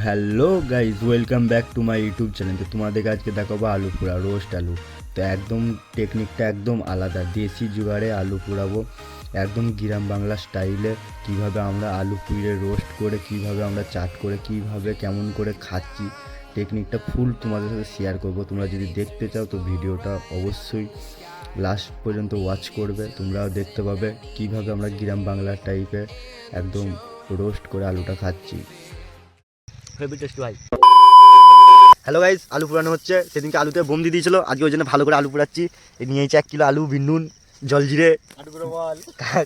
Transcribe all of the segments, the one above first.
Hello guys, welcome back to my YouTube channel. তো তোমাদেরকে আজকে দেখাবো আলু পোড়া, রোস্ট আলু। তো একদম টেকনিকটা একদম আলাদা, দেশি জুগাড়ে আলু পোড়াবো একদম গ্রাম বাংলা স্টাইলে। কিভাবে আমরা আলু পুড়িয়ে রোস্ট করে, কিভাবে আমরা চাট করে, কিভাবে কেমন করে খাচ্ছি, টেকনিকটা ফুল তোমাদের সাথে শেয়ার করব। তোমরা যদি দেখতে চাও তো ভিডিওটা অবশ্যই লাস্ট পর্যন্ত ওয়াচ করবে। তোমরাও দেখতে পাবে কিভাবে আমরা গ্রাম বাংলা টাইপে একদম রোস্ট করে আলুটা খাচ্ছি। হ্যালো গাইস, আলু পোড়ানো হচ্ছে। সেদিনকে আলুতে বোম দিয়ে দিয়েছিল, আজকে ওই জন্য ভালো করে আলু পোড়াচ্ছি। নিয়েছি 1 কিলো আলু, বিনুন, জল জিরে,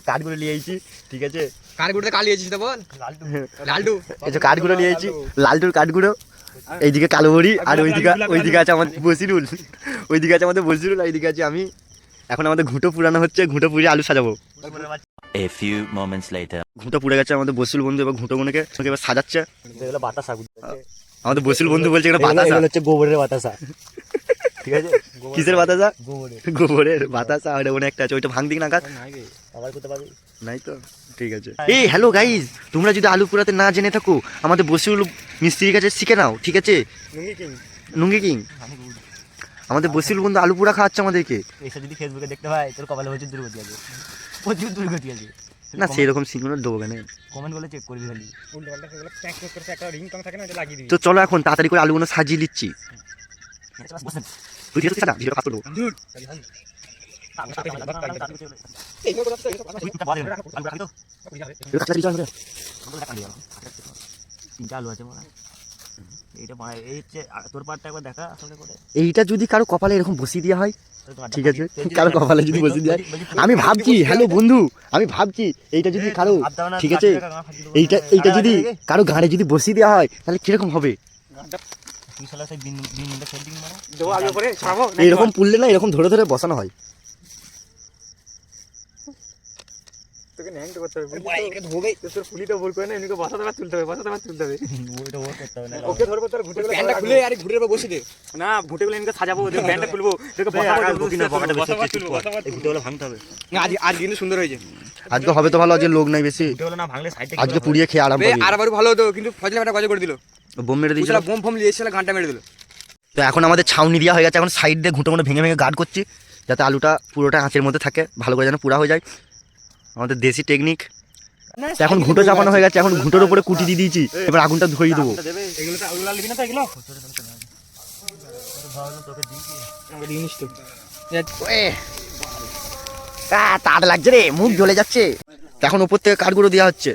কাঠগুলো নিয়েছি। ঠিক আছে, কাঠগুড়ো কালিয়েছিস তো বল। লালটু এই যে কাঠগুলো নিয়েছি, লালটুর কাঠগুলো। এইদিকে কালো বড়ি, আর ওইদিকে আছে আমাদের বসিরুল, ওইদিকে আছে আমাদের বসিরুল, আর এইদিকে আছে আমি। এখন আমাদের ঘুঁটো পুরানো হচ্ছে, ঘুঁটো পুড়িয়ে আলু সাজাবো। A few moments later. ঘুঁটো পুড়ে গেছে আমাদের বসিরুল বন্ধু, এবার ঘুঁটোগুলোকে এবার সাজাচ্ছে। আমাদের বসিরুল বন্ধু বলছে এটা বাতাসা হচ্ছে, গোবরের বাতাসা। ঠিক আছে, কিসের বাতাসা? গোবরের বাতাসা। ওটা মনে একটা আছে, ওইটা ভাঙ দিক না কাজ আবার করতে পারবি নাই তো। ঠিক আছে। এই হ্যালো গাইজ, তোমরা যদি আলু পোড়াতে না জেনে থাকো, আমাদের বসিরুল মিস্ত্রির কাছে শিখে নাও। ঠিক আছে, নুঙ্গি কিং আমাদের বসিরুল বন্ধু আলু পোড়া খাওয়াচ্ছে আমাদেরকে। এসে যদি ফেসবুকে দেখতে পাই, তোর কপালে প্রচুর দুর্গতি আছে, প্রচুর দুর্গতি আছে। না সেরকম সিগন্যাল দেবো কেন? কমেন্ট বলে চেক করবি খালি। তো চলো এখন তাড়াতাড়ি করে আলুগুলো সাজিয়ে নিচ্ছি। তুই ঠিক আছে, ভিডিও কাজ করবো। তিনটা আলু আছে মনে হয়। তোর পার্টটা একবার দেখা আসলে করে। এইটা যদি কারো কপালে এরকম বসিয়ে দেওয়া হয়, ঠিক আছে, কারো কপালে যদি বসিয়ে দেওয়া হয়, আমি ভাবছি, হ্যালো বন্ধু, আমি ভাবছি এইটা যদি কারো, ঠিক আছে, এইটা যদি কারো ঘাড়ে যদি বসিয়ে দেওয়া হয় তাহলে কিরকম হবে? এরকম পুড়লে না, এরকম ধরে ধরে বসানো হয়। সুন্দর হয়েছে। আজকে হবে তো ভালো, আজকে লোক নাই বেশি, আজকে পুড়িয়ে খেয়ে আরাম পাবি। আর ভালো হতো, কিন্তু ফজলে একটা গজে করে দিল, বোম মেরে দিয়েছিল, বোম ফোম লিয়েছিল, ঘাঁটা মেরে দিল। তো এখন আমাদের ছাউনি দেওয়া হয়ে গেছে, এখন সাইড দিয়ে ঘুঁটো ভেঙে ভেঙে গার্ড করছি, যাতে আলুটা পুরোটা আঁচের মধ্যে থাকে, ভালো করে যেন পুরা হয়ে যায়। আমাদের দেশি টেকনিক। এখন ঘুঁটো চাপানো হয়ে গেছে, এখন ঘুঁটোর উপরে কুটি দিয়ে দিয়েছি, এবার আগুনটা ধরিয়ে দেবো। তাড় লাগছে রে, মুখ জ্বলে যাচ্ছে। এখন উপর থেকে কাঠগুলো দেওয়া হচ্ছে।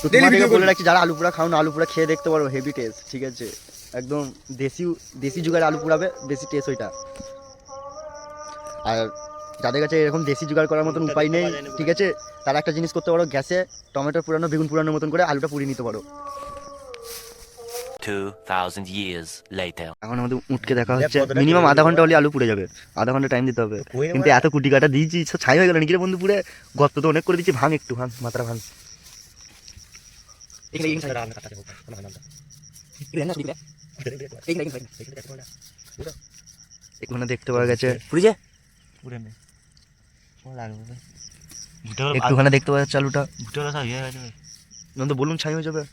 তো তোমাদেরকে বলে রাখছি, যারা আলু পোড়া খাও না, আলু পোড়া খেয়ে দেখতে পারো, হেভি টেস্ট। ঠিক আছে, একদম দেশি জুগাড় আলু পোড়াবে, বেশি টেস্ট ওইটা। আর যাদের কাছে এরকম দেশি জোগাড় করার মতন উপায় নেই, ঠিক আছে, তারা একটা জিনিস করতে পারো, গ্যাসে টমেটো পুরানো, বেগুন পুরানোর মতন করে আলুটা পুড়িয়ে নিতে পারো। 2000 years later. এখন আমাদের উঠকে দেখা হচ্ছে, মিনিমাম আধা ঘন্টা হলে আলু পুড়ে যাবে, আধা ঘন্টা টাইম দিতে হবে। কিন্তু এত কুটি কাটা দিয়েছি, ছাই হয়ে গেল নাকি রে বন্ধু? পুরে গর্ত তো অনেক করে দিচ্ছি, ভাঙ একটু, ভাঙ মাত্রা ভাঙ। এখানে দেখতে পাওয়া গেছে একটুখানে দেখতে পাওয়া যাচ্ছে আলুটা, নন্দ বলুন ছাই হয়ে যাবে।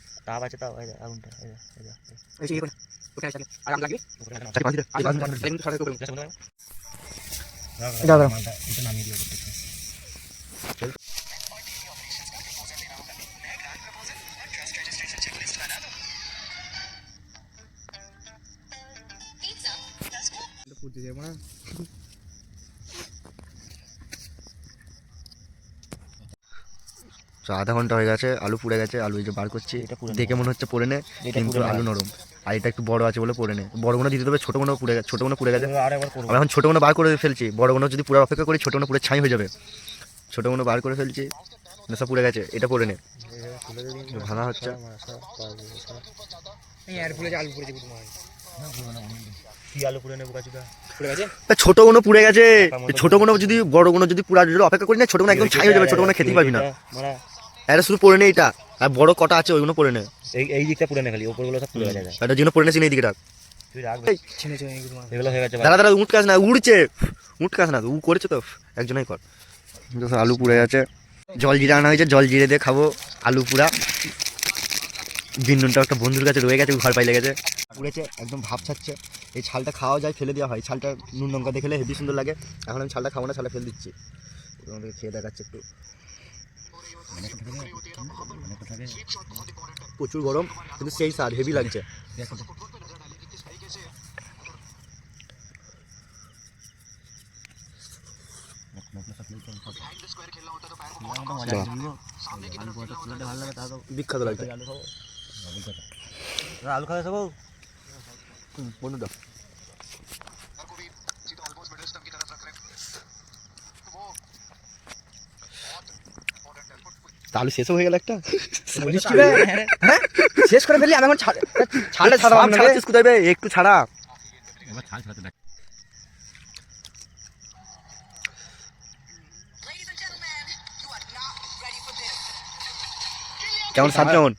আধা ঘন্টা হয়ে গেছে, আলু পুড়ে গেছে। আলু এই যে বার করছি, দেখে মনে হচ্ছে পড়ে নে, কিন্তু আলু নরম। আর এটা একটু বড় আছে বলে পড়ে নে। বড়গুলো দিতে হবে, ছোটগুলো পুড়ে গেছে, ছোটগুলো পুড়ে গেছে। আমি এখন ছোটগুলো বার করে ফেলছি, বড়গুলো যদি পুরো অপেক্ষা করি, ছোটগুলো পুরো ছাই হয়ে যাবে। ছোটগুলো বার করে ফেলছি, সব পুড়ে গেছে, এটা পড়ে নে, ভাঙা হচ্ছে। ছোটগুলো পুড়ে গেছে, ছোটগুলো যদি বড়গুলো যদি পুরা অপেক্ষা করি না, ছোটগুলো একদম ছাই হয়ে যাবে, ছোটগুলো খেতে পারবি না। এটা শুধু পড়ে নে, এটা আর বড় কটা আছে ওইগুলো পড়ে নে, এই দিকটা পুরো না, খালি ওপরগুলো সব পুরো গেছে। এটার জন্য পড়ে নেছি, এই দিকে রাখ। এগুলো হয়ে গেছে। দাদা উঠ কাজ না, উড়ছে, উঠ কাজ না, উ করেছে তো, একজনই কর। আলু পুড়ে গেছে, জল জিরা আনা হয়েছে, জল জিরে দিয়ে খাবো আলু পুরা। বিন্নুনটা একটা বন্ধুর কাছে রয়ে গেছে, ঘর পাইলে গেছে, উড়েছে একদম ভাব ছাড়ছে। এই ছালটা খাওয়া যায়, ফেলে দেওয়া হয়, ছালটা নুন লঙ্কা দেখলে হেভি সুন্দর লাগে। এখন আমি ছালটা খাবো না, ছালটা ফেলে দিচ্ছি। তোমাদেরকে খেয়ে দেখাচ্ছে একটু। প্রচুর গরম কিন্তু সেই স্বাদ, হেভি লাগছে। বিখ্যাত লাগছে আলু খাবে সব বন্ধুটা। আলু শেষ হয়ে গেল একটা। বলিস কি রে? হ্যাঁ শেষ করে ফেললি, আমি এখন ছাড়লে ছাড়া কোথায় একটু ছাড়া। কেমন স্বাদ কেমন?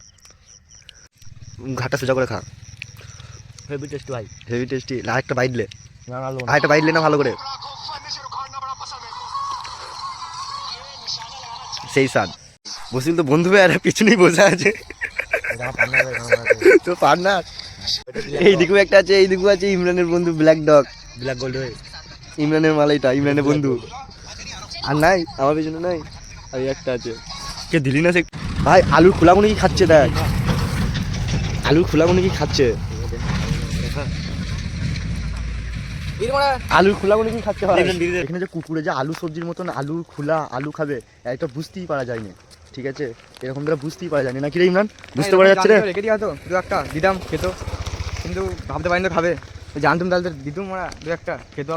ঘাটটা সোজা করে খা, হেভি টেস্টি ভাই। Heavy tasty. আরেকটা বাইটলে, না আলু আরেকটা বাইটলে না ভালো করে, সেই স্বাদ। বসিল তো বন্ধু আর পিছনেই বসে আছে তো পার্টনার। এই দিকেও একটা আছে, এই দিকেও আছে ইমরানের বন্ধু ব্ল্যাক ডগ, ব্ল্যাক গোল্ড হয়ে ইমরানের মালাইটা, ইমরানের বন্ধু। আর নাই আমার পেছনে নাই, আর এই একটা আছে। কে দিলি না সে ভাই? আলুর খোলাগুনি কি খাচ্ছে দেখ, আলুর খোলাগুনি কি খাচ্ছে, আলুর খোলাগুনি কি খাচ্ছে ভাই? এখানে যে কুকুরে যে আলু সবজির মতন আলুর খোলা আলু খাবে, এটা বুঝতেই পারা যায়নি। ঠিক আছে, এরকম করে বুঝতেই পারা যায়নি নাকি রে ইমরান? বুঝতে পারা যাচ্ছে রে? রেখে দিয়া তো দু একটা দিতাম খেতো, কিন্তু ভাবতে পারিনি তো খাবে। জানতুম তাহলে তো দিতুম ওরা দু একটা খেতো।